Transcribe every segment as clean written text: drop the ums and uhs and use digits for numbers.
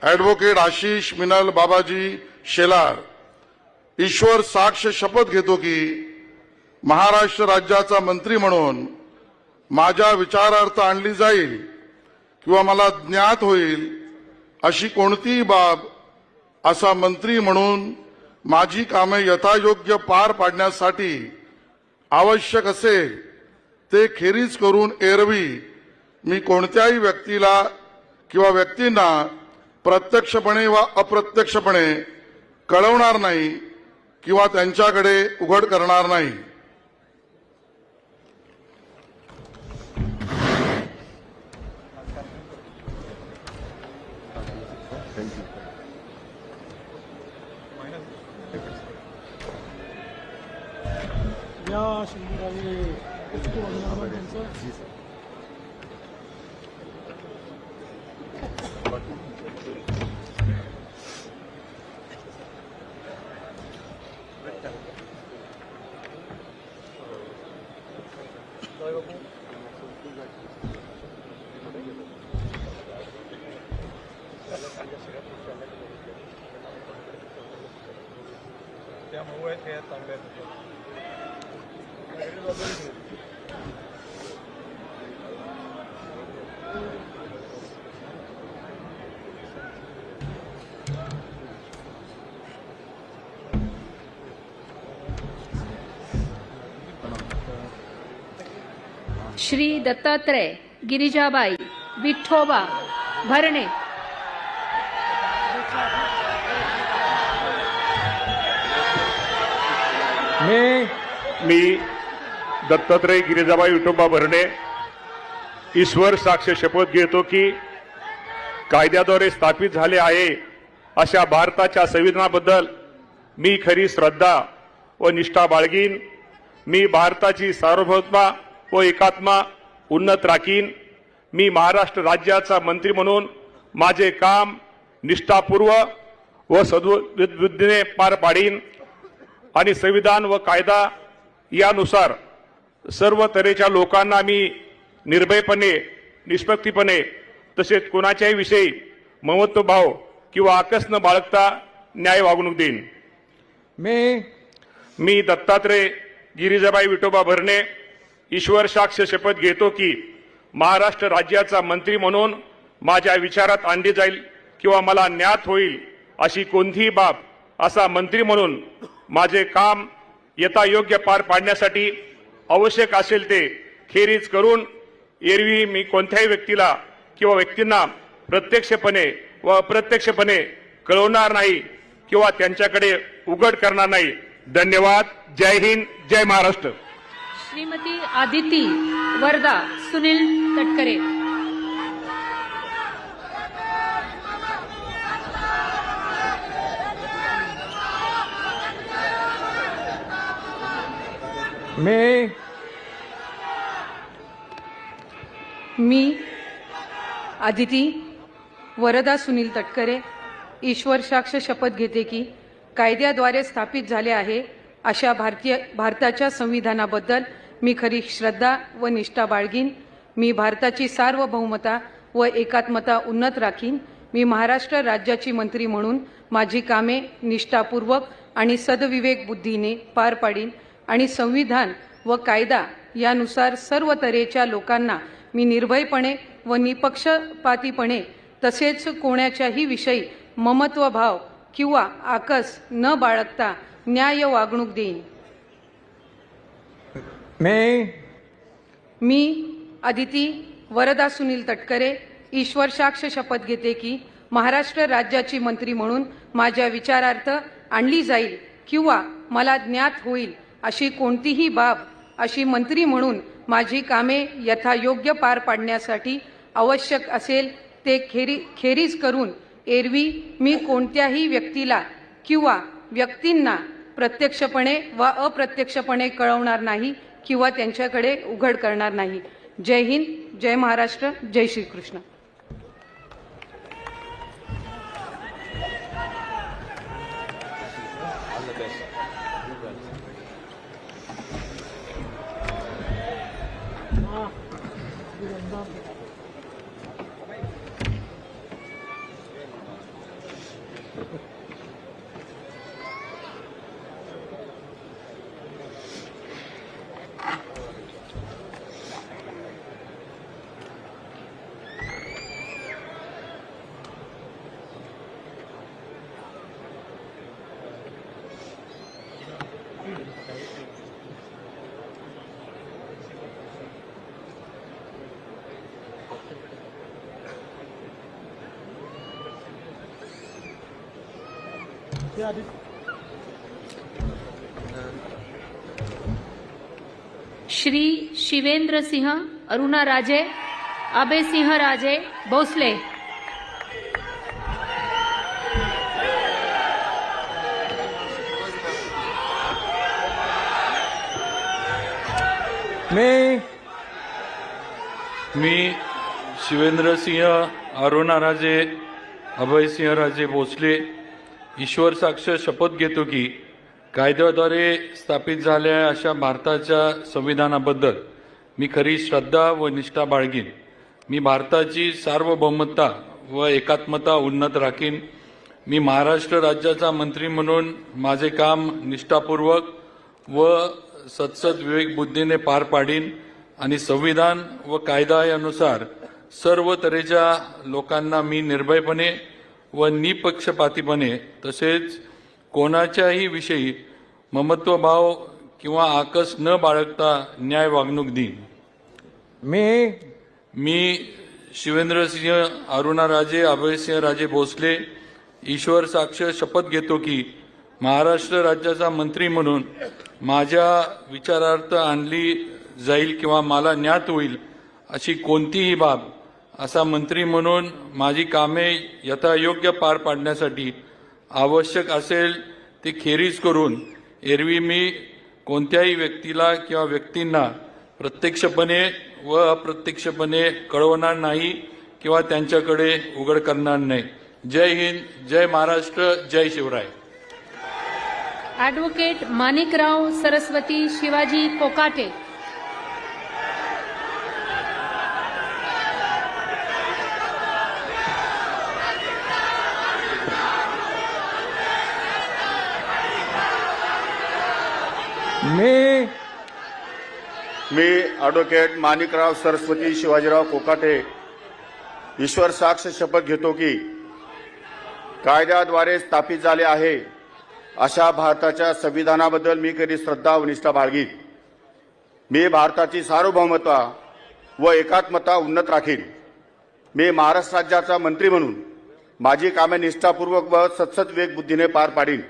Advocate Ashish Minal बाबाजी शेलार ईश्वर साक्ष शपथ घेतो की महाराष्ट्र राज्याचा मंत्री म्हणून माझ्या विचारार्थ आणली जाईल किंवा मला ज्ञात होईल अशी कोणतीही बाब असा मंत्री म्हणून माझी कामे यथायोग्य पार पाडण्यासाठी आवश्यक असेल ते खेरीज करून एरवी मी कोणत्याही व्यक्तीला किंवा व्यक्तींना प्रत्यक्षपणे वा अप्रत्यक्षपणे कळवणार नाही किंवा त्यांच्याकडे उघड करणार नाही। श्री दत्तात्रय गिरिजाबाई विठोबा भरणे। मी दत्तात्रय गिरिजाबाई विठोबा भरणे ईश्वर साक्ष शपथ घेतो की कायद्याद्वारे स्थापित झाले आहे अशा भारताच्या संविधानाबद्दल मी खरी श्रद्धा व निष्ठा बाळगीन। मी भारताची सार्वभौमता व एकात्मा उन्नत राखीन। मी महाराष्ट्र राज्याचा मंत्री म्हणून माझे काम निष्ठापूर्वक व सद्बुद्धीने पार पाडीन आणि संविधान व कायदा यानुसार सर्व तऱ्हेच्या लोकांना मी निर्भयपणे निष्पक्षपणे तसेच कोणाच्याही विषयी ममत्वभाव किंवा आकस न बाळगता न्याय वागणूक देईन। मी दत्तात्रय गिरिजाबाई विठोबा भरणे ईश्वर साक्ष शपथ घेतो की महाराष्ट्र राज्याचा मंत्री म्हणून माझ्या विचारात आणली जाईल किंवा मला ज्ञात होईल अशी कोणतीही बाब असा मंत्री म्हणून माझे काम यथायोग्य पार पाडण्यासाठी आवश्यक असेल ते खेरीज करून एरवी मी कोणत्याही व्यक्तीला किंवा व्यक्तींना प्रत्यक्षपणे व अप्रत्यक्षपणे कळवणार नाही किंवा त्यांच्याकडे उघड करणार नाही। धन्यवाद। जय हिंद, जय महाराष्ट्र। श्रीमती आदिती वरदा सुनील तटकरे। मी आदिती वरदा सुनील तटकरे ईश्वर साक्ष शपथ घेते की कायद्याद्वारे स्थापित झाले आहे अशा भारताच्या संविधानाबद्दल मी खरी श्रद्धा व निष्ठा बाळगीन। मी भारताची सार्वभौमता व एकात्मता उन्नत राखीन। मी महाराष्ट्र राज्याची मंत्री म्हणून माझी कामे निष्ठापूर्वक आणि सद्विवेक बुद्धीने पार पाडीन आणि संविधान व कायदा यानुसार सर्व तऱ्हेच्या लोकांना मी निर्भयपणे व निपक्षपातीपणे तसेच कोणाच्याही विषयी ममत्वभाव किंवा आकस न बाळगता न्याय वागणूक देईन। मी आदिती वरदा सुनील तटकरे ईश्वर साक्ष शपथ घेते की महाराष्ट्र राज्याची मंत्री म्हणून माझ्या विचारार्थ आणली जाईल किंवा मला ज्ञात होईल अशी कोणतीही बाब अशी मंत्री म्हणून माझी कामे यथायोग्य पार पाडण्यासाठी आवश्यक असेल ते खेरीज करून एरवी मी कोणत्याही व्यक्तीला किंवा व्यक्तींना प्रत्यक्षपणे व अप्रत्यक्षपणे कळवणार नाही किंवा त्यांच्याकडे उघड करणार नाही। जय हिंद, जय महाराष्ट्र, जय श्रीकृष्ण। श्री शिवेंद्र सिंह अरुणा राजे अभय सिंह राजे भोसले। मी शिवेंद्र सिंह अरुणा राजे अभय सिंह राजे भोसले ईश्वर साक्ष शपथ घेतो की कायद्याद्वारे स्थापित झालेल्या अशा भारताच्या संविधानाबद्दल मी खरी श्रद्धा व निष्ठा बाळगीन। मी भारताची सार्वभौमता व एकात्मता उन्नत राखीन। मी महाराष्ट्र राज्याचा मंत्री म्हणून माझे काम निष्ठापूर्वक व सत्सद विवेकबुद्धीने पार पाडीन आणि संविधान व कायदा यानुसार सर्व तऱ्हेच्या लोकांना मी निर्भयपणे व निपक्षपातीपणे तसेच कोणाच्याही विषयी ममत्वभाव किंवा आकस न बाळगता न्याय वागणूक देईन। मी शिवेंद्र सिंह अरुणा राजे अभय सिंह राजे भोसले ईश्वर साक्ष शपथ घेतो की महाराष्ट्र राज्याचा मंत्री म्हणून माझ्या विचारार्थ आणली जाईल किंवा मला ज्ञात होईल अशी कोणतीही बाब असा मंत्री म्हणून माझी कामे यथायोग्य पार पाडण्यासाठी आवश्यक असेल ते खेरीज करून एरवी मी कोणत्याही व्यक्तीला किंवा व्यक्तींना प्रत्यक्षपणे व अप्रत्यक्षपणे कळवणार नाही किंवा त्यांच्याकडे उघड करणार नाही। जय हिंद, जय महाराष्ट्र, जय शिवराय। ॲडव्होकेट माणिकराव सरस्वती शिवाजी कोकाटे। मी ॲडव्होकेट माणिकराव सरस्वती शिवाजीराव कोकाटे ईश्वर साक्ष शपथ घेतो की कायद्याद्वारे स्थापित झाले आहे अशा भारताच्या संविधानाबद्दल मी खरी श्रद्धा व निष्ठा बाळगीन। मी भारताची सार्वभौमता व एकात्मता उन्नत राखीन। मी महाराष्ट्र राज्याचा मंत्री म्हणून माझी कामे निष्ठापूर्वक व सत्सद विवेकबुद्धीने पार पाडीन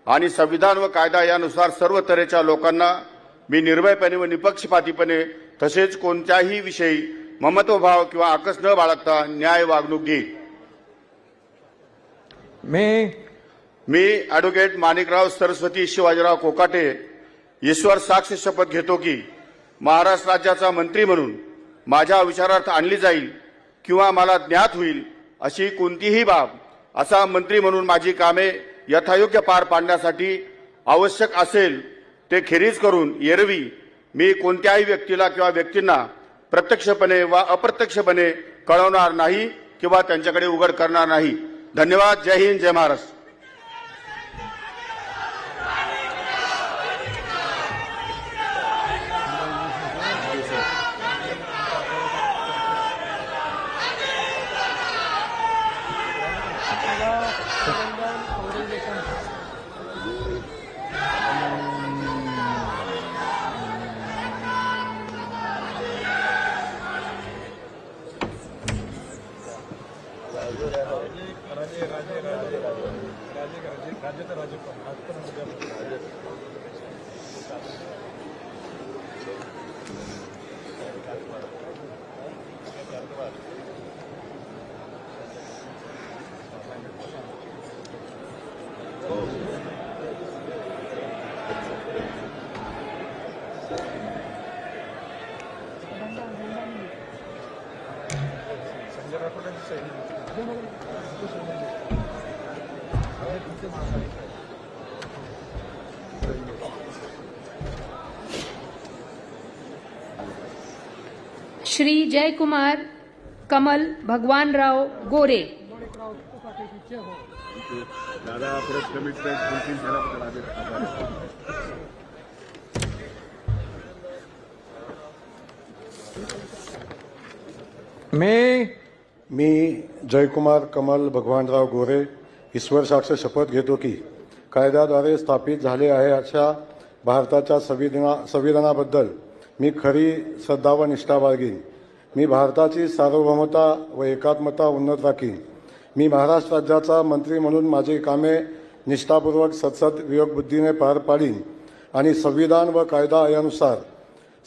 आणि संविधान व कायदा यानुसार सर्व तऱ्हेच्या लोकांना मी निर्भयपणे व निपक्षपातीपणे तसेच कोणत्याही विषयी ममत्वभाव किंवा आकस न बाळगता न्याय वागणूक देईन। मी ॲडव्होकेट माणिकराव सरस्वती शिवाजीराव कोकाटे ईश्वर साक्ष शपथ घेतो की महाराष्ट्र राज्याचा मंत्री म्हणून माझ्या विचारार्थ आणली जाईल किंवा मला ज्ञात होईल अशी कोणतीही बाब असा मंत्री म्हणून माझी कामे यथायोग्य पार पाडण्यासाठी आवश्यक असेल ते खेरीज करून एरवी मी कोणत्याही व्यक्तीला किंवा व्यक्तींना प्रत्यक्षपणे वा अप्रत्यक्षपणे कळवणार नाही किंवा त्यांच्याकडे उघड करणार नाही। धन्यवाद। जय हिंद, जय महाराष्ट्र। श्री जयकुमार कमल भगवानराव गोरे। मी जयकुमार कमल भगवानराव गोरे ईश्वर साक्ष शपथ घेतो की कायद्याद्वारे स्थापित झाले आहे अशा भारताच्या संविधानाबद्दल मी खरी श्रद्धा व निष्ठा बाळगीन. मी भारताची सार्वभौमता व एकात्मता उन्नत राखीन. मी महाराष्ट्र राज्याचा मंत्री म्हणून माझी कामे निष्ठापूर्वक सदसद विवेकबुद्धीने पार पाडीन आणि संविधान व कायदा यानुसार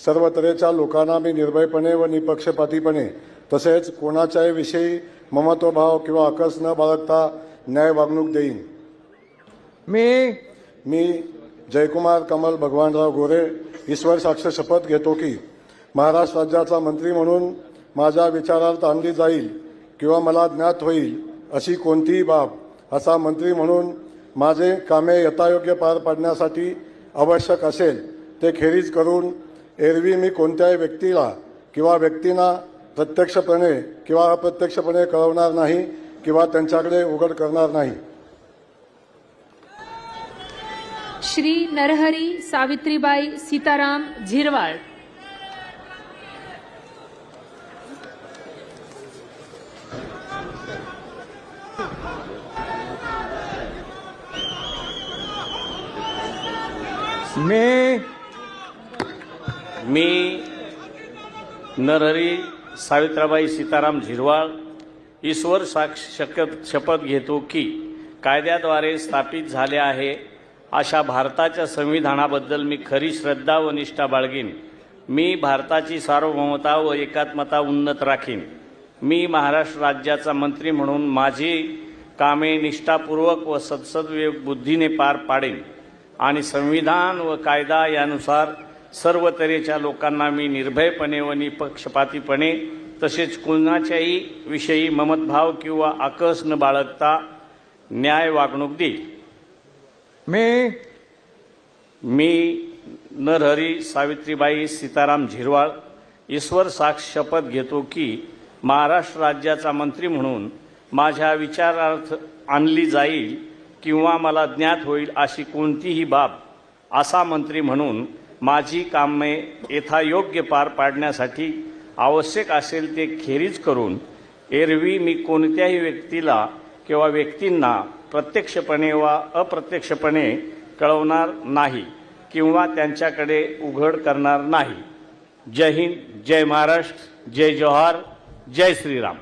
सर्व तऱ्हेच्या लोकांना मी निर्भयपणे व निपक्षपातीपणे तसेच कोणाच्याही विषयी ममत्वभाव किंवा आकस न बाळगता न्याय वागणूक देईन. मी जयकुमार कमल भगवानराव गोरे ईश्वर साक्ष शपथ घेतो की महाराष्ट्र राज्याचा मंत्री म्हणून माझ्या विचारार्थ आणली जाईल किंवा मला ज्ञात होईल अशी कोणतीही बाब असा मंत्री म्हणून माझे कामे यथायोग्य पार पाडण्यासाठी आवश्यक असेल ते खेरीज करून एरवी मी कोणत्याही व्यक्तीला किंवा व्यक्तींना प्रत्यक्षपणे किंवा अप्रत्यक्षपणे कळवणार नाही किंवा त्यांच्याकडे उघड करणार नाही. श्री नरहरी सावित्रीबाई सीताराम झिरवाळ. मी नरहरी सावित्राबाई सीताराम झिरवाळ ईश्वर साक्ष शपथ घेतो की कायद्याद्वारे स्थापित झाले आहे अशा भारताच्या संविधानाबद्दल मी खरी श्रद्धा व निष्ठा बाळगीन. मी भारताची सार्वभौमता व एकात्मता उन्नत राखीन. मी महाराष्ट्र राज्याचा मंत्री म्हणून माझी कामे निष्ठापूर्वक व सदसद्विवेक बुद्धीने पार पाडेन आणि संविधान व कायदा यानुसार सर्व तऱ्हेच्या लोकांना मी निर्भयपणे व निपक्षपातीपणे तसेच कोणाच्याही विषयी ममतभाव किंवा आकस न बाळगता न्याय वागणूक देईल. मी नरहरी सावित्रीबाई सीताराम झिरवाळ ईश्वर साक्ष शपथ घेतो की महाराष्ट्र राज्याचा मंत्री म्हणून माझ्या विचारार्थ आणली जाईल किंवा मला ज्ञात होईल अशी कोणतीही बाब असा मंत्री म्हणून माझी कामे यथायोग्य पार पाडण्यासाठी आवश्यक असेल ते खेरीज करून एरवी मी कोणत्याही व्यक्तीला किंवा व्यक्तींना प्रत्यक्षपणे वा अप्रत्यक्षपणे कळवणार नाही किंवा त्यांच्याकडे उघड करणार नाही. जय हिंद, जय महाराष्ट्र, जय जोहार, जय श्रीराम.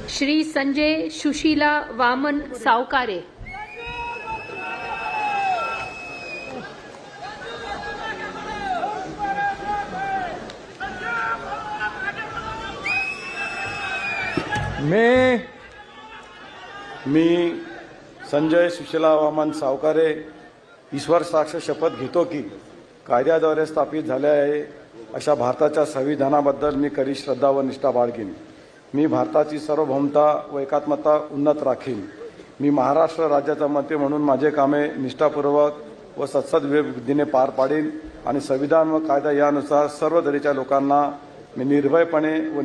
श्री संजय सुशीला वामन सावकारे. मी संजय सुशीला वामन सावकारे ईश्वर साक्ष शपथ घेतो की कायद्याद्वारे स्थापित झाले आहे अशा भारताच्या संविधानाबद्दल मी खरी श्रद्धा व निष्ठा बाळगीन. मी भारताची सार्वभौमता व एकात्मता उन्नत राखीन. मी महाराष्ट्र राज्याचा मंत्री म्हणून माझे कामे निष्ठापूर्वक व सदसद्विवेक बुद्धीने पार पाडीन आणि संविधान व कायदा यानुसार सर्व तऱ्हेच्या लोकांना मी निर्भयपणे व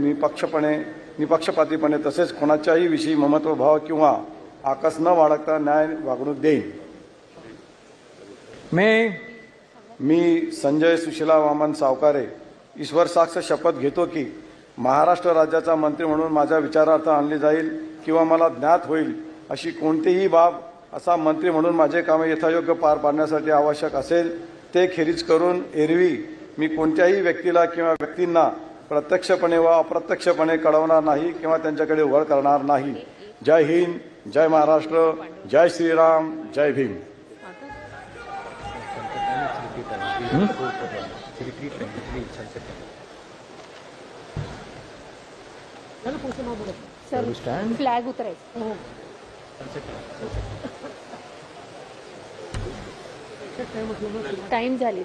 निपक्षपातीपणे तसेच कोणाच्याही विषयी ममत्वभाव किंवा आकस न बाळगता न्याय वागणूक देईन. मी संजय सुशीला वामन सावकारे ईश्वर साक्ष शपथ घेतो की महाराष्ट्र राज्याचा मंत्री म्हणून माझ्या विचारार्थ आणली जाईल किंवा मला ज्ञात होईल अशी कोणतीही बाब असा मंत्री म्हणून माझे कामे यथायोग्य पार पाडण्यासाठी आवश्यक असेल ते खेरीज करून एरवी मी कोणत्याही व्यक्तीला किंवा व्यक्तींना प्रत्यक्षपणे वा अप्रत्यक्षपणे कळवणार नाही किंवा त्यांच्याकडे उघड करणार नाही. जय हिंद, जय महाराष्ट्र, जय श्रीराम, जय भीम. फ्लॅग उतरायचं. टाइम झाले.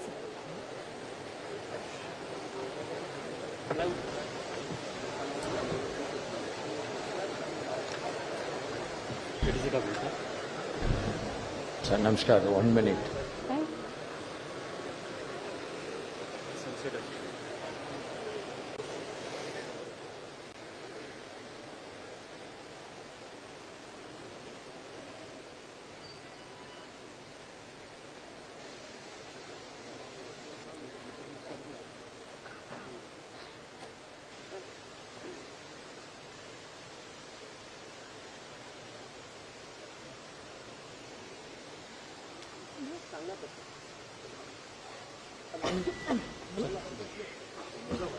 सर नमस्कार. 1 मिनिट.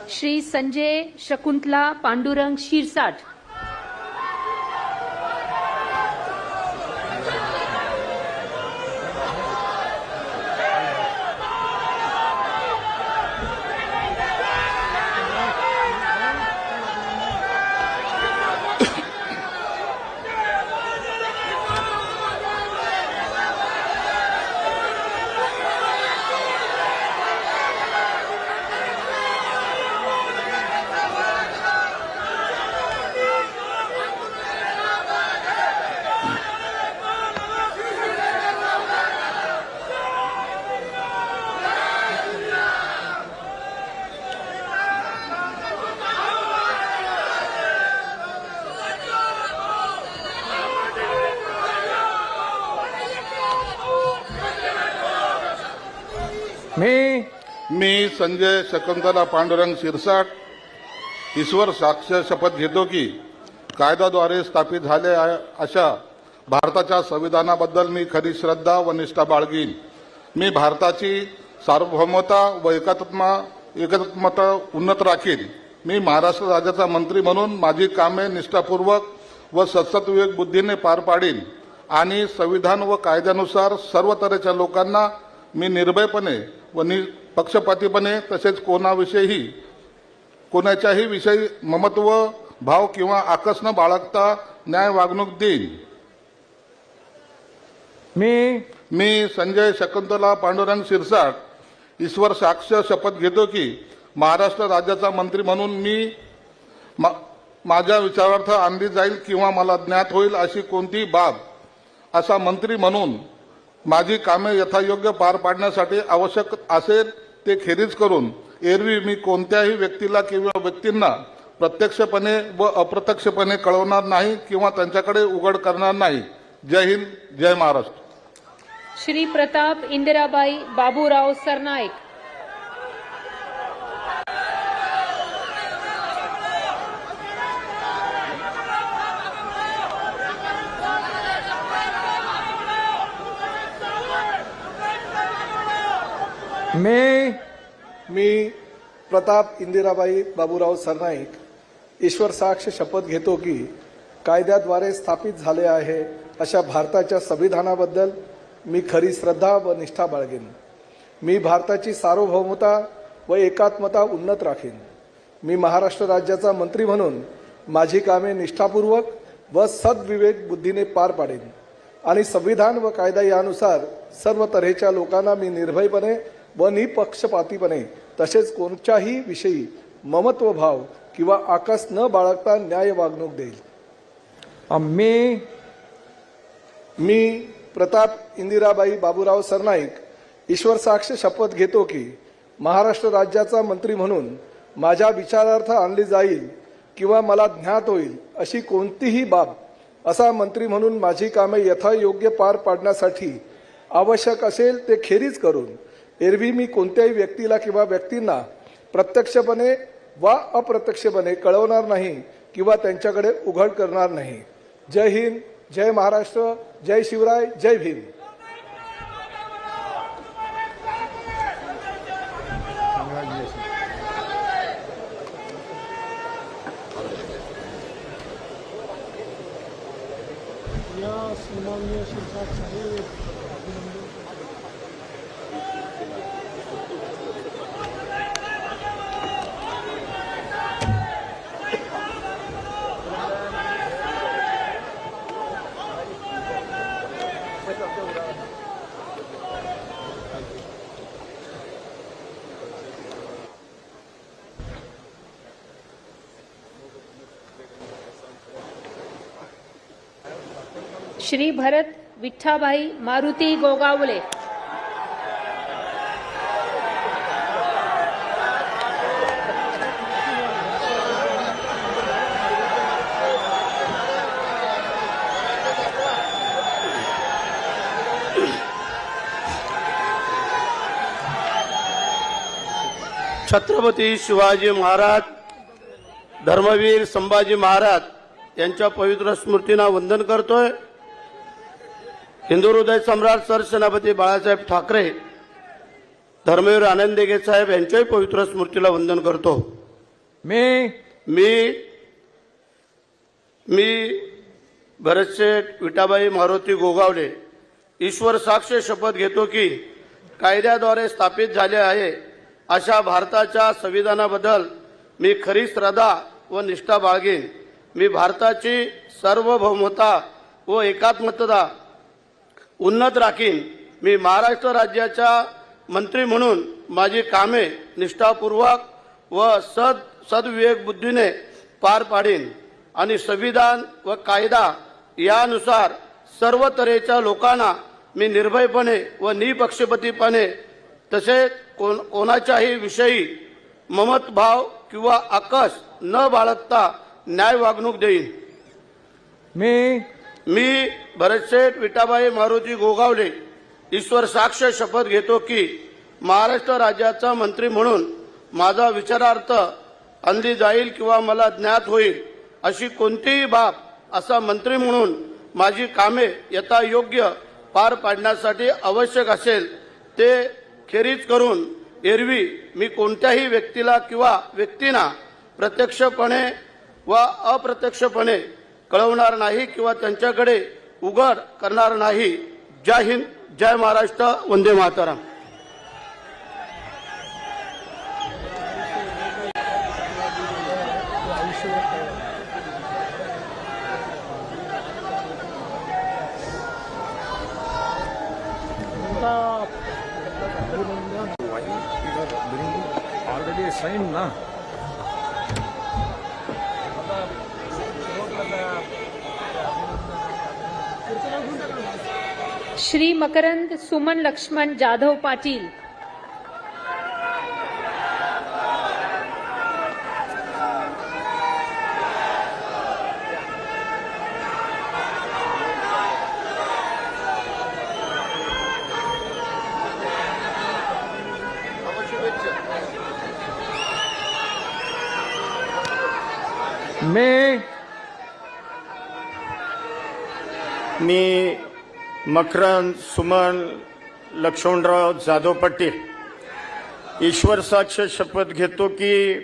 श्री संजय शकुंतला पांडुरंग शिरसाट. मी संजय शकुंतला पांडुरंग शिरसाट ईश्वर साक्ष शपथ घेतो की कायद्याद्वारे स्थापित झाले अशा भारताच्या संविधानाबद्दल मी खरी श्रद्धा व निष्ठा बाळगीन. मी भारताची सार्वभौमता व एकात्मता उन्नत राखीन. मी महाराष्ट्र राज्याचा मंत्री म्हणून माझी कामे निष्ठापूर्वक व सद्सद्विवेक बुद्धीने पार पाडीन आणि संविधान व कायद्यानुसार सर्व तऱ्हेच्या लोकांना मी निर्भयपणे व निपक्षपातीपणे तसेच कोणाच्याही विषयी ममत्व भाव किंवा आकस न बाळगता न्याय वागणूक देईन. मी संजय शकुंतला पांडुरंग शिरसाट ईश्वर साक्ष शपथ घेतो की महाराष्ट्र राज्याचा मंत्री म्हणून मी माझ्या विचारार्थ आणली जाईल किंवा मला ज्ञात होईल अशी कोणतीही बाब असा मंत्री म्हणून माझी कामे यथायोग्य पार पाडण्यासाठी आवश्यक असेल ते खेरीज करून एरवी मी कोणत्याही व्यक्तीला किंवा व्यक्तींना प्रत्यक्षपणे व अप्रत्यक्षपणे कळवणार नाही किंवा त्यांच्याकडे उघड करणार नाही. जय हिंद, जय महाराष्ट्र. श्री प्रताप इंदिराबाई बाबूराव सरनाईक. मी प्रताप इंदिराबाई बाबूराव सरनाईक ईश्वर साक्ष शपथ घेतो की कायद्याद्वारे स्थापित झाले आहे अशा भारताच्या संविधानाबद्दल मी खरी श्रद्धा व निष्ठा बाळगेन. मी भारताची सार्वभौमता व एकात्मता उन्नत राखीन. मी महाराष्ट्र राज्याचा मंत्री म्हणून माझी कामे निष्ठापूर्वक व सद्विवेक बुद्धीने पार पाडेन आणि संविधान व कायदा यानुसार सर्व तऱ्हेच्या लोकांना मी निर्भयपणे व निपक्षपातीपणे तसेच कोणत्याही विषयी ममत्व भाव किंवा आकस न बाळगता न्याय वागणूक देईल. मी प्रताप इंदिराबाई बाबूराव सरनाईक ईश्वर साक्ष शपथ घेतो की महाराष्ट्र राज्याचा मंत्री म्हणून माझ्या विचारार्थ आणली जाईल किंवा मला ज्ञात होईल अशी कोणतीही बाब असा मंत्री म्हणून माझी कामे यथायोग्य पार पाडण्यासाठी आवश्यक असेल ते खेरीज करून एरवी मी कोणत्याही व्यक्तीला किंवा व्यक्तींना प्रत्यक्षपणे वा अप्रत्यक्षपणे कळवणार नाही किंवा त्यांच्याकडे उघड करणार नाही. जय हिंद, जय महाराष्ट्र, जय शिवराय, जय भीम. श्री भरत विठ्ठाभाई मारुती गोगावले, छत्रपती शिवाजी महाराज, धर्मवीर संभाजी महाराज यांच्या पवित्र स्मृतींना वंदन करतोय। हिंदू हृदय सम्राट सरसेनापती बाळासाहेब ठाकरे, धर्मवीर आनंद दिघे साहेब यांच्याही पवित्र स्मृतीला वंदन करतो। मी भरतशेठ विठाबाई मारुती गोगावले ईश्वर साक्ष शपथ घेतो की कायद्याद्वारे स्थापित झाले आहे अशा भारताच्या संविधानाबद्दल मी खरी श्रद्धा व निष्ठा बाळगेन। मी भारताची सार्वभौमता व एकात्मता उन्नत राखीन। मी महाराष्ट्र राज्याच्या मंत्री म्हणून माझी कामे निष्ठापूर्वक व सद्विवेक बुद्धीने पार पाडीन आणि संविधान व कायदा यानुसार सर्व तऱ्हेच्या लोकांना मी निर्भयपणे व निपक्षपातीपणे तसेच कोणाच्याही विषयी ममतभाव किंवा आकस न बाळगता न्याय वागणूक देईन। मी भरतशेठ विठाबाई मारुती गोगावले ईश्वर साक्ष शपथ घेतो की महाराष्ट्र राज्याचा मंत्री म्हणून माझा विचारार्थ आणली जाईल किंवा मला ज्ञात होईल अशी कोणतीही बाब असा मंत्री म्हणून माझी कामे यथायोग्य पार पाडण्यासाठी आवश्यक असेल ते खेरीज करून एरवी मी कोणत्याही व्यक्तीला किंवा व्यक्तींना प्रत्यक्षपणे व अप्रत्यक्षपणे कळवणार नाही किंवा त्यांच्याकडे उघड करणार नाही। जय हिंद, जय महाराष्ट्र, वंदे मातरम। ऑलरेडी साइन ना। श्री मकरंद सुमन लक्ष्मण जाधव पाटील, मी मकरंद सुमन लक्ष्मणराव जाधव पाटील ईश्वर साक्ष शपथ घेतो की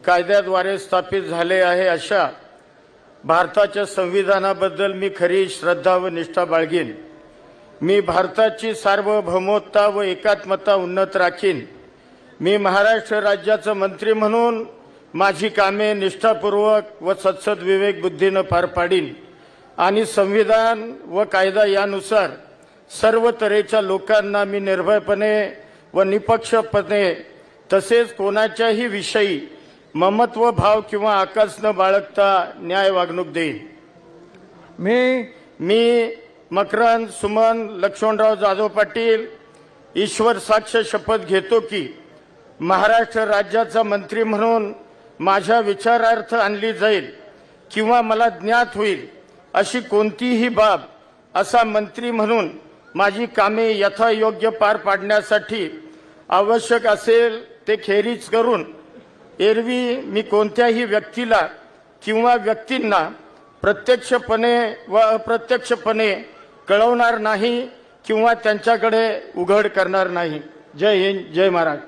कायद्याद्वारे स्थापित झाले आहे अशा भारताच्या संविधानाबद्दल मी खरी श्रद्धा व निष्ठा बाळगीन। मी भारताची सार्वभौमता व एकात्मता उन्नत राखीन। मी महाराष्ट्र राज्याचा मंत्री म्हणून माझी कामे निष्ठापूर्वक व सद्विवेक बुद्धीने पार पाडीन आणि संविधान व कायदा यानुसार सर्व तऱ्हेच्या लोकांना मी निर्भयपणे व निपक्षपणे तसेच कोणाच्याही विषयी ममत्व भाव किंवा आकस न बाळगता न्याय वागणूक देईन। मी मकरंद सुमन लक्ष्मणराव जाधव पाटील ईश्वर साक्ष शपथ घेतो की महाराष्ट्र राज्याचा मंत्री म्हणून माझ्या विचारार्थ आणली जाईल किंवा मला ज्ञात होईल अशी कोणतीही बाब असा मंत्री म्हणून माझी कामे यथायोग्य पार पाडण्यासाठी आवश्यक असेल ते खेरीज करून एरवी मी कोणत्याही व्यक्तीला किंवा व्यक्तींना प्रत्यक्षपणे व अप्रत्यक्षपणे कळवणार नाही किंवा त्यांच्याकडे उघड करणार नाही। जय हिंद, जय महाराष्ट्र।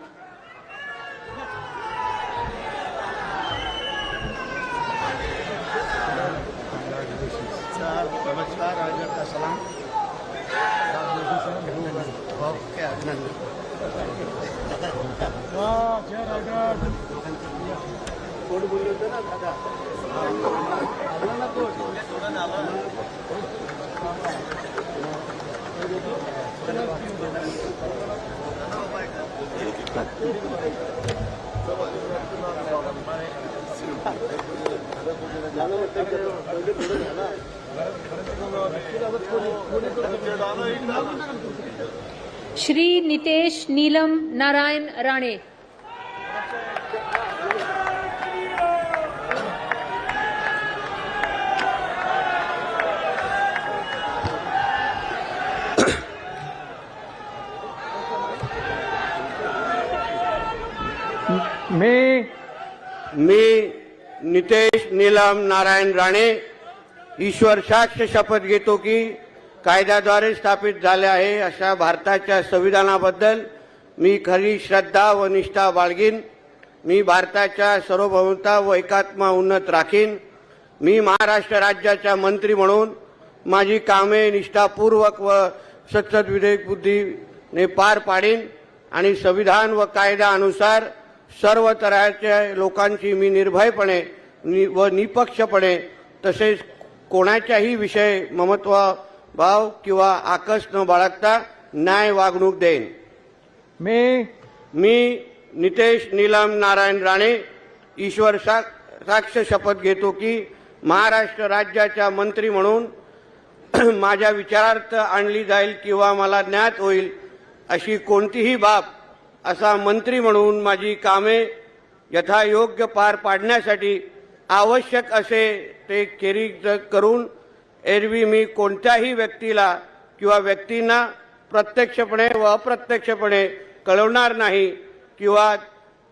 नमस्कार। श्री नितेश नीलम नारायण राणे। मी नितेश नीलम नारायण राणे ईश्वर साक्ष शपथ घेतो की कायद्याद्वारे स्थापित झाले आहे अशा भारताच्या संविधानाबद्दल मी खरी श्रद्धा व निष्ठा बाळगीन। मी भारताच्या सार्वभौमता व एकात्मा उन्नत राखीन। मी महाराष्ट्र राज्याचा मंत्री म्हणून माझी कामे निष्ठापूर्वक व सत्सद विवेक बुद्धीने पार पाडीन आणि संविधान व कायद्यानुसार सर्व तऱ्हेच्या लोकांची मी निर्भयपणे व निपक्षपणे तसेच कोणाच्याही विषय ममत्व भाव किंवा आकस न बाळगता न्याय वागणूक देईन। मी नितेश नीलम नारायण राणे ईश्वर साक्ष शपथ घेतो की महाराष्ट्र राज्याचा मंत्री म्हणून माझ्या विचारार्थ आणली जाईल किंवा मला ज्ञात होईल अशी कोणतीही बाब असा मंत्री म्हणून माझी कामे यथायोग्य पार पाडण्यासाठी आवश्यक असे ते खेरीज करून एरवी मी कोणत्याही व्यक्तीला किंवा व्यक्तींना प्रत्यक्षपणे व अप्रत्यक्षपणे कळवणार नाही किंवा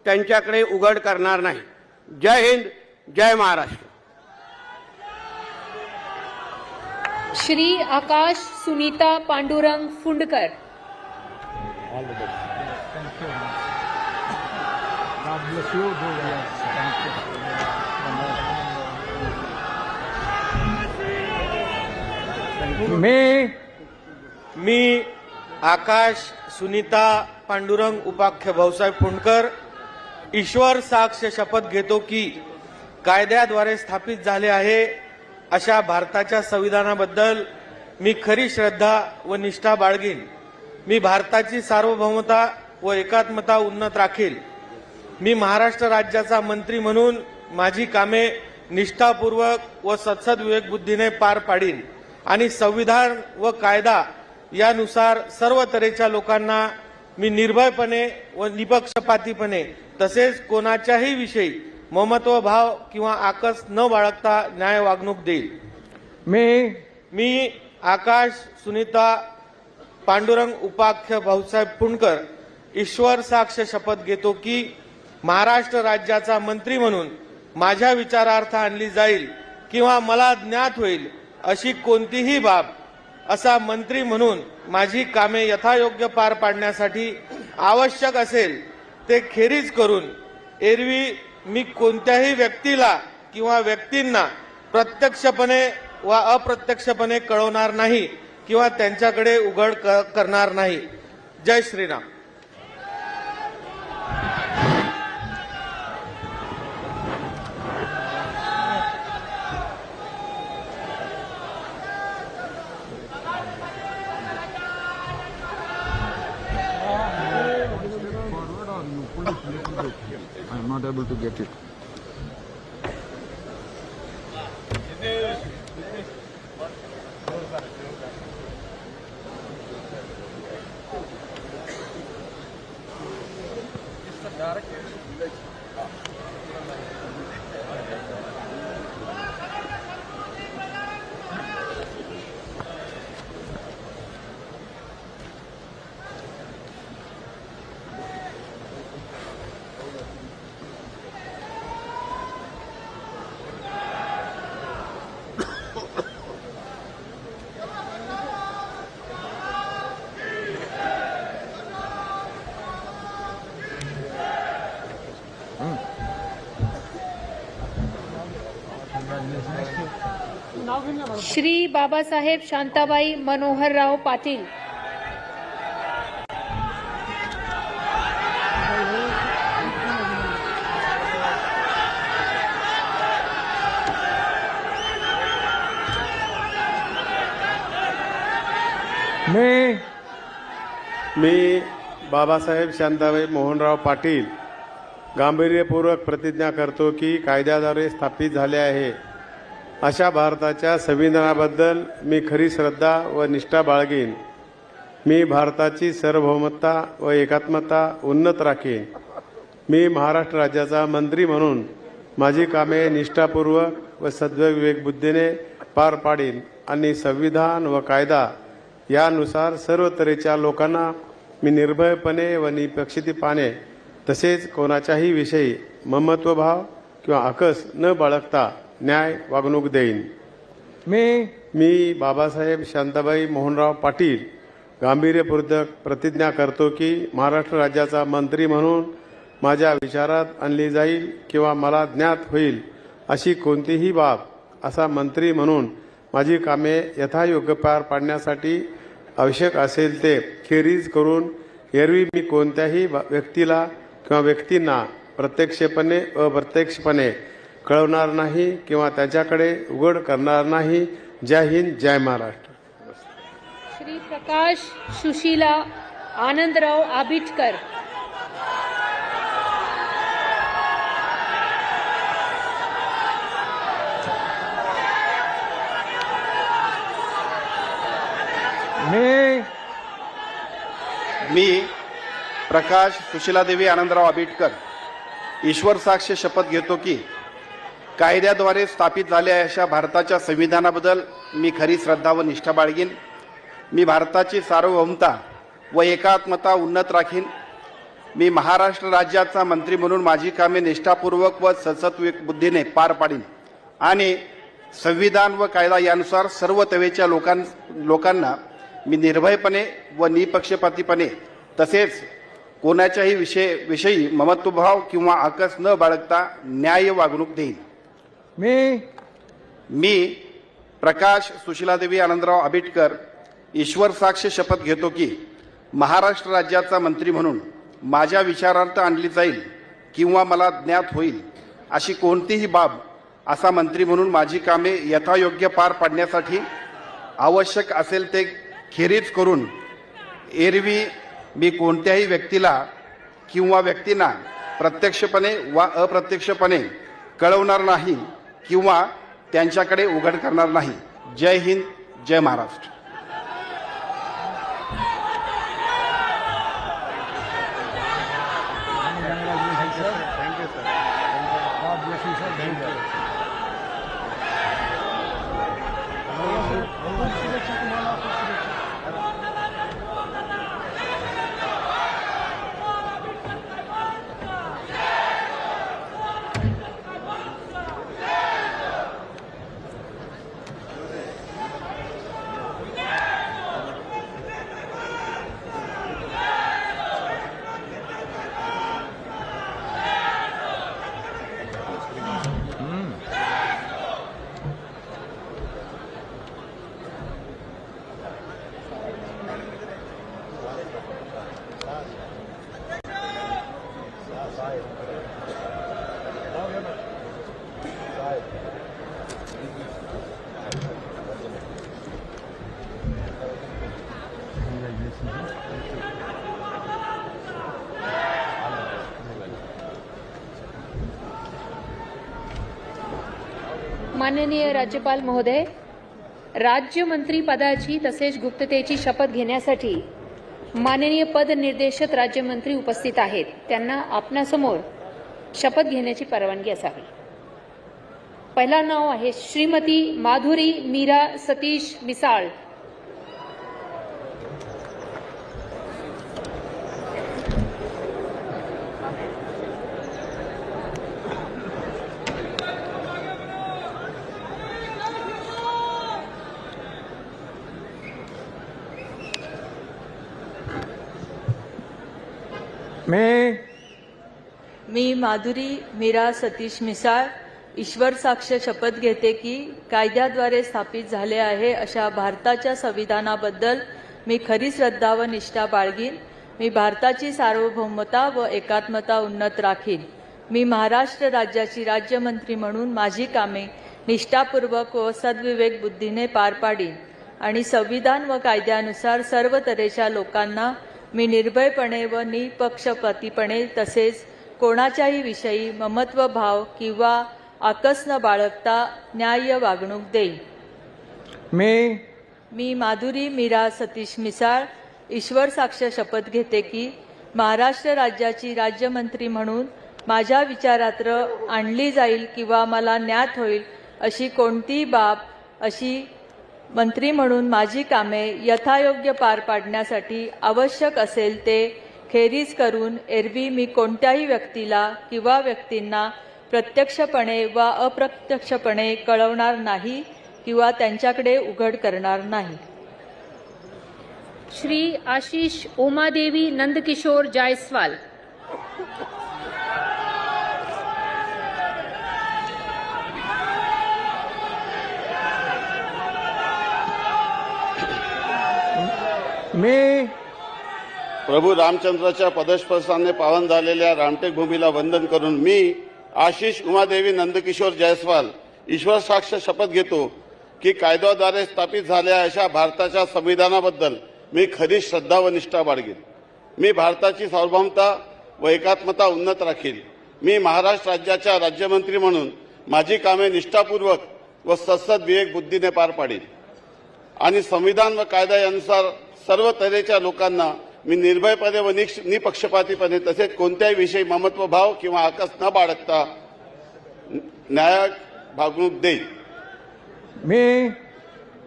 त्यांच्याकडे उघड करणार नाही। जय हिंद, जय महाराष्ट्र। श्री आकाश सुनीता पांडुरंग फुंडकर। मी आकाश सुनीता पांडुरंग उपाख्य भाऊसाहेब फुंडकर ईश्वर साक्ष शपथ घेतो की कायद्याद्वारे स्थापित झाले आहे अशा भारताच्या संविधानाबद्दल मी खरी श्रद्धा व निष्ठा बाळगीन। मी भारताची सार्वभौमता व एकात्मता उन्नत राखील। मी महाराष्ट्र राज्याचा मंत्री म्हणून माझी कामे निष्ठापूर्वक व सत्सद विवेक बुद्धीने पार पाडीन आणि संविधान व कायदा यानुसार सर्व तऱ्हेच्या लोकांना मी निर्भयपणे व निपक्षपातीपणे तसेच कोणाच्याही विषयी ममत्व भाव किंवा आकस न बाळगता न्याय वागणूक देईल। मी आकाश सुनीता पांडुरंग उपाख्य भाऊसाहेब फुंडकर ईश्वर साक्ष शपथ घेतो की महाराष्ट्र राज्याचा मंत्री म्हणून माझ्या विचारार्थ आणली जाईल किंवा मला ज्ञात होईल अशी कोणतीही बाब असा मंत्री म्हणून माझी कामे यथायोग्य पार पाडण्यासाठी आवश्यक असेल ते खेरीज करून एरवी मी कोणत्याही व्यक्तीला किंवा व्यक्तींना प्रत्यक्षपणे व अप्रत्यक्षपणे कळवणार नाही किंवा त्यांच्याकडे उघड करणार नाही। जय Shriram. I am not able to get it. Shri Babasaheb Shantabai Manoharrao Patil. मी बाबासाहेब शांताबाई मोहनराव पाटील गांभीर्यपूर्वक प्रतिज्ञा करतो की कायद्याद्वारे स्थापित झाले आहे अशा भारताच्या संविधानाबद्दल मी खरी श्रद्धा व निष्ठा बाळगीन. मी भारताची सार्वभौमता व एकात्मता उन्नत राखीन. मी महाराष्ट्र राज्याचा मंत्री म्हणून माझी कामे निष्ठापूर्वक व सद्विवेकबुद्धीने पार पाडीन आणि संविधान व कायदा यानुसार सर्व तऱ्हेच्या लोकांना मी निर्भयपणे व निपक्षपातीपणे तसेच कोणाच्याही विषयी ममत्वभाव किंवा आकस न बाळगता न्याय वागणूक देईन. मी बाबासाहेब शांताबाई मोहनराव पाटील गांभीर्यपूर्वक प्रतिज्ञा करतो की महाराष्ट्र राज्याचा मंत्री म्हणून माझ्या विचारात आणली जाईल किंवा मला ज्ञात होईल अशी कोणतीही बाब असा मंत्री म्हणून माझी कामे यथायोग्य पार पाडण्यासाठी आवश्यक असेल ते खेरीज करून एरवी मी कोणत्याही व्यक्तीला किंवा व्यक्तींना प्रत्यक्षपणे अप्रत्यक्षपणे कळवणार नाही किंवा त्याच्याकडे उघड करणार नाही. जय हिंद, जय महाराष्ट्र. श्री प्रकाश सुशीला आनंदराव आबिटकर. मी प्रकाश सुशीलादेवी आनंदराव आबिटकर ईश्वर साक्ष शपथ घेतो की कायद्याद्वारे स्थापित झालेल्या अशा भारताच्या संविधानाबद्दल मी खरी श्रद्धा व निष्ठा बाळगीन. मी भारताची सार्वभौमता व एकात्मता उन्नत राखीन. मी महाराष्ट्र राज्याचा मंत्री म्हणून माझी कामे निष्ठापूर्वक व सद्विवेकबुद्धीने पार पाडीन आणि संविधान व कायदा यानुसार सर्व तऱ्हेच्या लोकांना मी निर्भयपणे व निपक्षपातीपणे तसेच कोणाच्याही विषयी ममत्वभाव किंवा आकस न बाळगता न्याय वागणूक देईन. मी प्रकाश सुशीलादेवी आनंदराव आबिटकर ईश्वर साक्ष शपथ घेतो की महाराष्ट्र राज्याचा मंत्री म्हणून माझ्या विचारार्थ आणली जाईल किंवा मला ज्ञात होईल अशी कोणतीही बाब असा मंत्री म्हणून माझी कामे यथायोग्य पार पाडण्यासाठी आवश्यक असेल ते खेरीज करून एरवी मी कोणत्याही व्यक्तीला किंवा व्यक्तींना प्रत्यक्षपणे वा अप्रत्यक्षपणे कळवणार नाही किंवा त्यांच्याकडे उघड करणार नाही. जय हिंद, जय महाराष्ट्र. माननीय राज्यपाल महोदय, राज्यमंत्री पदाची तसेच गुप्ततेची शपथ घेण्यासाठी माननीय पद निर्देशित राज्यमंत्री उपस्थित आहेत. त्यांना आपणासमोर शपथ घेण्याची परवानगी असावी. पहिला नाव आहे श्रीमती माधुरी मीरा सतीश मिसाळ. मी माधुरी मीरा सतीश मिसाळ ईश्वर साक्ष शपथ घेते की कायद्याद्वारे स्थापित झाले आहे अशा भारताच्या संविधानाबद्दल मी खरी श्रद्धा व निष्ठा बाळगीन. मी भारताची सार्वभौमता व एकात्मता उन्नत राखीन. मी महाराष्ट्र राज्याची राज्यमंत्री म्हणून माझी कामे निष्ठापूर्वक व सद्विवेक बुद्धीने पार पाडीन आणि संविधान व कायद्यानुसार सर्व तऱ्हेच्या लोकांना मी निर्भयपणे व निपक्षपातीपणे तसेच कोणाच्याही विषयी ममत्व भाव किंवा आकस न बाळगता न्याय्य वागणूक देईन. मी माधुरी मीरा सतीश मिसाळ ईश्वर साक्ष शपथ घेते की महाराष्ट्र राज्याची राज्यमंत्री म्हणून माझ्या विचारात आणली जाईल किंवा मला ज्ञात होईल अशी कोणतीही बाब अशी मंत्री म्हणून माझी कामे यथायोग्य पार पाडण्यासाठी आवश्यक असेल ते खेरीज करून एरवी मी कोणत्याही व्यक्तीला किंवा व्यक्तींना प्रत्यक्षपणे वा अप्रत्यक्षपणे कळवणार नाही किंवा त्यांच्याकडे उघड करणार नाही. श्री आशीष उमादेवी नंदकिशोर जायसवाल. प्रभू रामचंद्राच्या पदस्पर्शाने पावन झालेल्या रामटेक भूमीला वंदन करून मी आशिष उमादेवी नंदकिशोर जायसवाल ईश्वर साक्ष शपथ घेतो की कायद्याद्वारे स्थापित झालेल्या अशा भारताच्या संविधानाबद्दल मी खरी श्रद्धा व निष्ठा बाळगेन. मी भारताची सार्वभौमता व एकात्मता उन्नत राखील. मी महाराष्ट्र राज्याच्या राज्यमंत्री म्हणून माझी कामे निष्ठापूर्वक व सद्सद विवेक बुद्धीने पार पाडेल आणि संविधान व कायदा यानुसार सर्व तऱ्हेच्या लोकांना मी निर्भयपणे व निपक्षपातीपणे तसेच कोणत्याही विषयी ममत्व भाव किंवा आकस न बाळगता न्याय्य वागणूक देईल.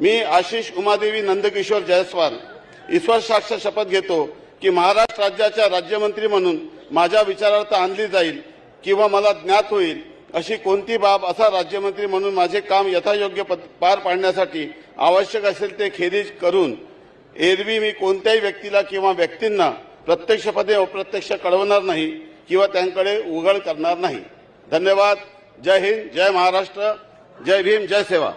मी आशिष उमादेवी नंदकिशोर जायसवाल ईश्वर साक्ष शपथ घेतो की महाराष्ट्र राज्याच्या राज्यमंत्री म्हणून माझ्या विचारार्थ आणली जाईल किंवा मला ज्ञात होईल अशी कोणती बाब असा राज्यमंत्री म्हणून माझे काम यथायोग्य पार पाडण्यासाठी आवश्यक असेल ते खेरीज करून एरवी मी कोणत्याही व्यक्तीला किंवा व्यक्तींना प्रत्यक्षपणे अप्रत्यक्ष कळवणार नाही किंवा त्यांकडे उघड करणार नाही. धन्यवाद. जय हिंद, जय महाराष्ट्र, जय भीम, जय सेवा.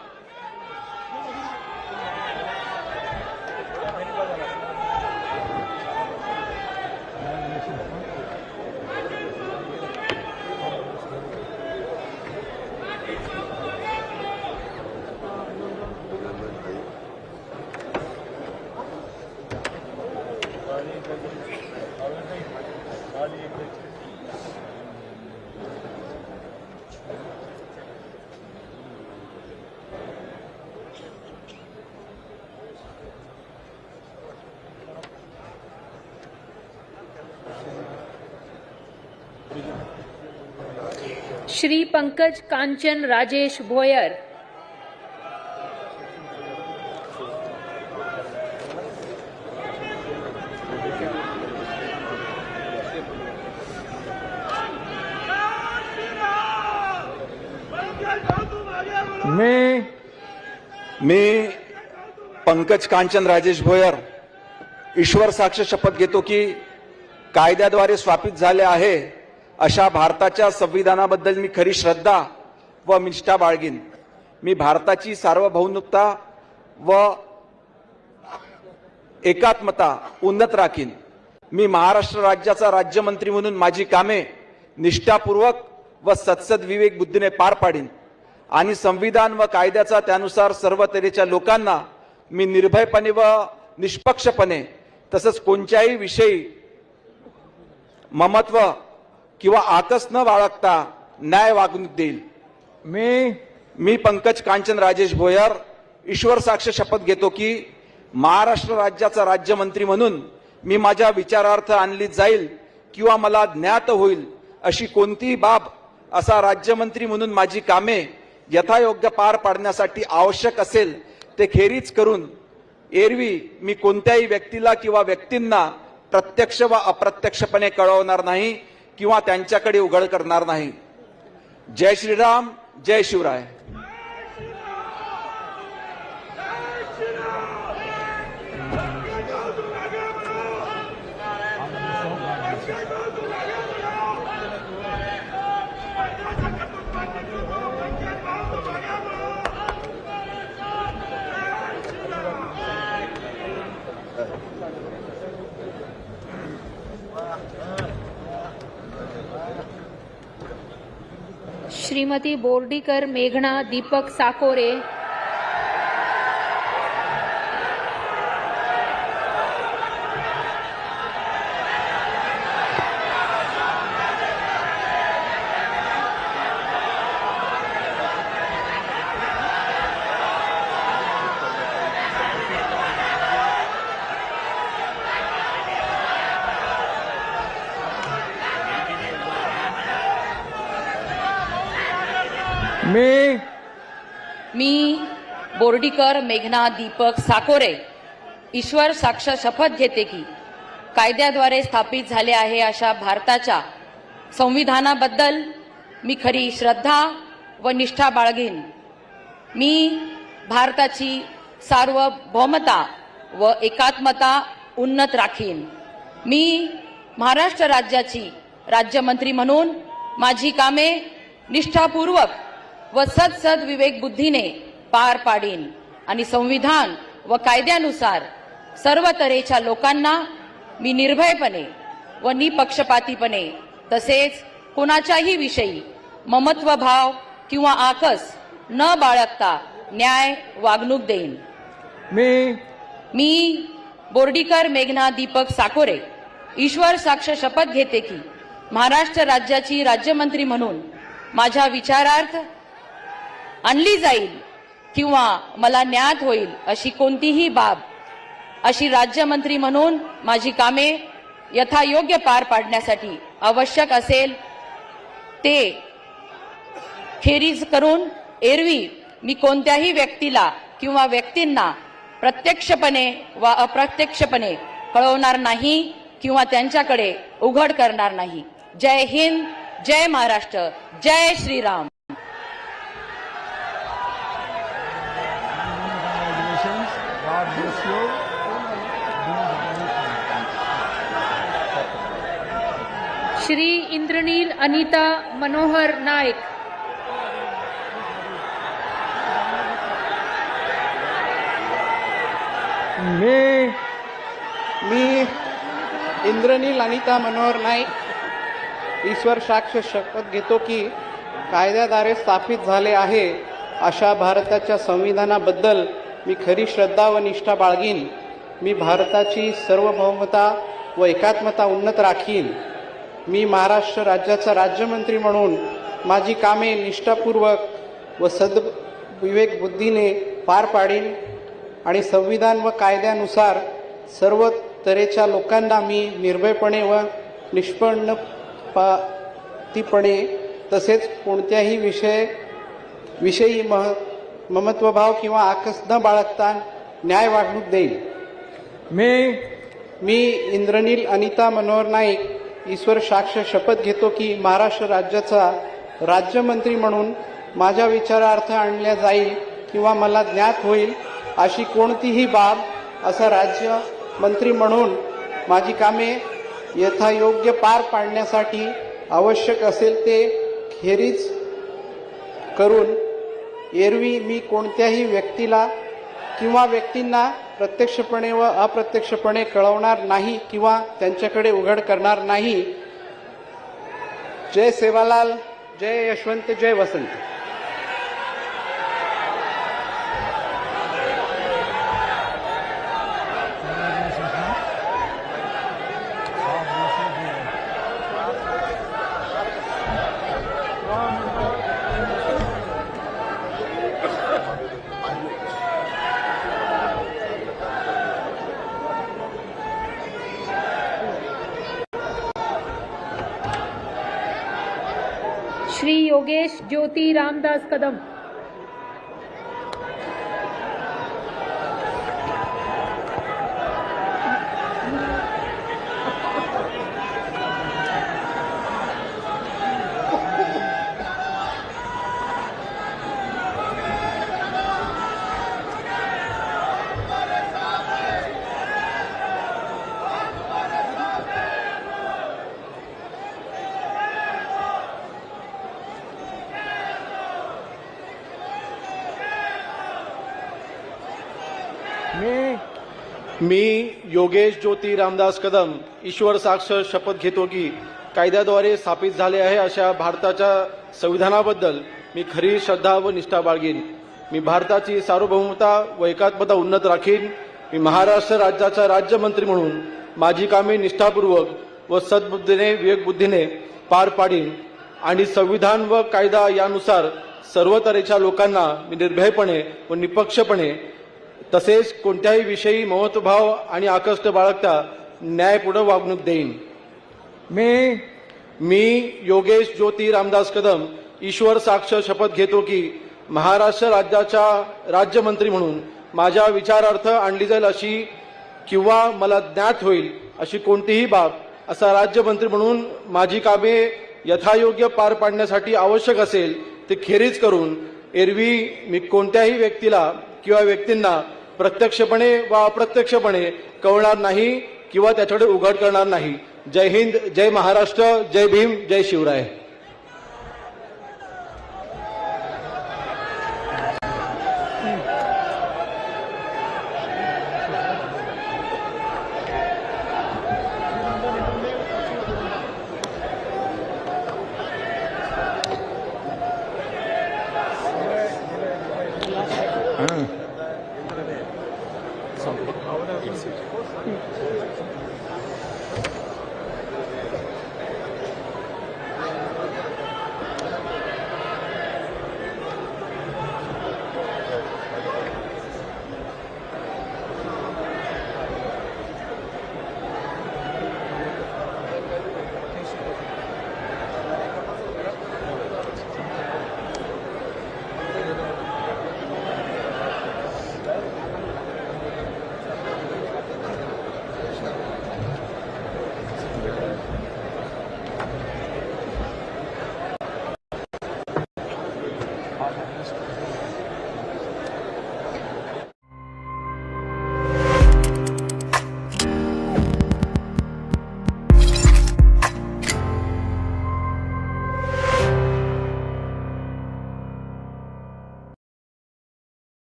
श्री पंकज कांचन राजेश भोयर. मी पंकज कांचन राजेश भोयर ईश्वर साक्ष शपथ घेतो की कायद्याद्वारे स्थापित झाले आहे अशा भारताच्या संविधानाबद्दल मी खरी श्रद्धा व निष्ठा बाळगीन. मी भारताची सार्वभौमता व एकात्मता उन्नत राखीन. मी महाराष्ट्र राज्याचा राज्यमंत्री म्हणून माझी कामे निष्ठापूर्वक व सद्सद विवेक बुद्धीने पार पाडीन आणि संविधान व कायद्याचा त्यानुसार सर्व तऱ्हेच्या लोकांना मी निर्भयपणे व निष्पक्षपणे तसंच कोणत्याही विषयी ममत्व किंवा आकस न बाळगता न्याय वागणूक देईल. मी पंकज कांचन राजेश भोयर ईश्वर साक्ष शपथ घेतो की महाराष्ट्र राज्याचा राज्यमंत्री म्हणून मी माझ्या विचारार्थ आणली जाईल किंवा मला ज्ञात होईल अशी कोणतीही बाब असा राज्यमंत्री म्हणून माझी कामे यथायोग्य पार पाडण्यासाठी आवश्यक असेल ते खेरीज करून एरवी मी कोणत्याही व्यक्तीला किंवा व्यक्तींना प्रत्यक्ष व अप्रत्यक्षपणे कळवणार नाही किंवा त्यांच्याकडे उघड करणार नाही. जय श्रीराम, जय शिवराय. श्रीमती बोर्डीकर मेघना दीपक साकोरे. मी बोर्डीकर मेघना दीपक साकोरे ईश्वर साक्ष शपथ घेते की कायद्याद्वारे स्थापित झाले आहे अशा भारताच्या संविधानाबद्दल मी खरी श्रद्धा व निष्ठा बाळगीन. मी भारताची सार्वभौमता व एकात्मता उन्नत राखीन. मी महाराष्ट्र राज्याची राज्यमंत्री म्हणून माझी कामे निष्ठापूर्वक व सदसद विवेक बुद्धीने पार पाडीन आणि संविधान व कायद्यानुसार सर्व तऱ्हेच्या लोकांना मी निर्भयपणे व निपक्षपातीपणे तसेच कोणाच्याही विषयी ममत्वभाव किंवा आकस न बाळगता न्याय वागणूक देईन. मी बोर्डीकर मेघना दीपक साकोरे ईश्वर साक्ष शपथ घेते की महाराष्ट्र राज्याची राज्यमंत्री म्हणून माझ्या विचारार्थ आणली जाईल किंवा मला ज्ञात होईल अशी कोणतीही बाब अशी राज्यमंत्री म्हणून माझी कामे यथायोग्य पार पाडण्यासाठी आवश्यक असेल ते खेरीज करून एरवी मी कोणत्याही व्यक्तीला किंवा व्यक्तींना प्रत्यक्षपणे वा अप्रत्यक्षपणे कळवणार नाही किंवा त्यांच्याकडे उघड करणार नाही. जय हिंद, जय महाराष्ट्र, जय श्रीराम. श्री इंद्रनील अनिता मनोहर नाईक. मी इंद्रनील अनिता मनोहर नाईक ईश्वर साक्ष शपथ घेतो की कायद्याद्वारे स्थापित झाले आहे अशा भारताच्या संविधानाबद्दल मी खरी श्रद्धा व निष्ठा बाळगीन. मी भारताची सार्वभौमता व एकात्मता उन्नत राखीन. मी महाराष्ट्र राज्याचा राज्यमंत्री म्हणून माझी कामे निष्ठापूर्वक व सद्विवेक बुद्धीने पार पाडीन आणि संविधान व कायद्यानुसार सर्व तऱ्हेच्या लोकांना मी निर्भयपणे व निष्पक्षपातीपणे तसेच कोणत्याही विषयी ममत्वभाव किंवा आकस न बाळगता न्याय वागणूक देईल. मी इंद्रनील अनिता मनोहर नाईक ईश्वर साक्ष शपथ घेतो की महाराष्ट्र राज्याचा राज्यमंत्री म्हणून माझ्या विचारार्थ आणल्या जाईल किंवा मला ज्ञात होईल अशी कोणतीही बाब असा राज्यमंत्री म्हणून माझी कामे यथायोग्य पार पाडण्यासाठी आवश्यक असेल ते खेरीज करून एरवी मी कोणत्याही व्यक्तीला किंवा व्यक्तींना प्रत्यक्षपणे व अप्रत्यक्षपणे कळवणार नाही किंवा त्यांच्याकडे उघड करणार नाही. जय सेवालाल, जय यशवंत, जय वसंत. श्री योगेश ज्योति रामदास कदम. मी योगेश ज्योति रामदास कदम ईश्वर साक्ष शपथ घेतो की कायद्याद्वारे स्थापित झाले आहे अशा भारताच्या संविधानाबद्दल मी खरी श्रद्धा व निष्ठा बाळगीन. मी भारताची सार्वभौमता व एकात्मता उन्नत राखीन. मी महाराष्ट्र राज्याचा राज्यमंत्री म्हणून माझी कामे निष्ठापूर्वक व सद्बुद्धीने विवेकबुद्धीने पार पाडीन आणि संविधान व कायदा यानुसार सर्व तऱ्हेच्या लोकांना मी निर्भयपणे व निपक्षपणे तसेच कोणत्याही विषयी महत्वभाव आणि आकष्ट बाळगता न्यायपूर्ण वागणूक देईन. मी योगेश ज्योति रामदास कदम ईश्वर साक्ष शपथ घेतो की महाराष्ट्र राज्याच्या राज्यमंत्री म्हणून माझ्या विचारार्थ आणली जाईल अशी किंवा मला ज्ञात होईल अशी कोणतीही बाब असा राज्यमंत्री म्हणून माझी कामे यथायोग्य पार पाडण्यासाठी आवश्यक असेल ते खेरीज करून एरवी मी कोणत्याही व्यक्तीला किंवा व्यक्तींना प्रत्यक्षपणे वा अप्रत्यक्षपणे कळवणार नाही किंवा त्याच्याकडे उघड करणार नाही. जय हिंद, जय महाराष्ट्र, जय भीम, जय शिवराय.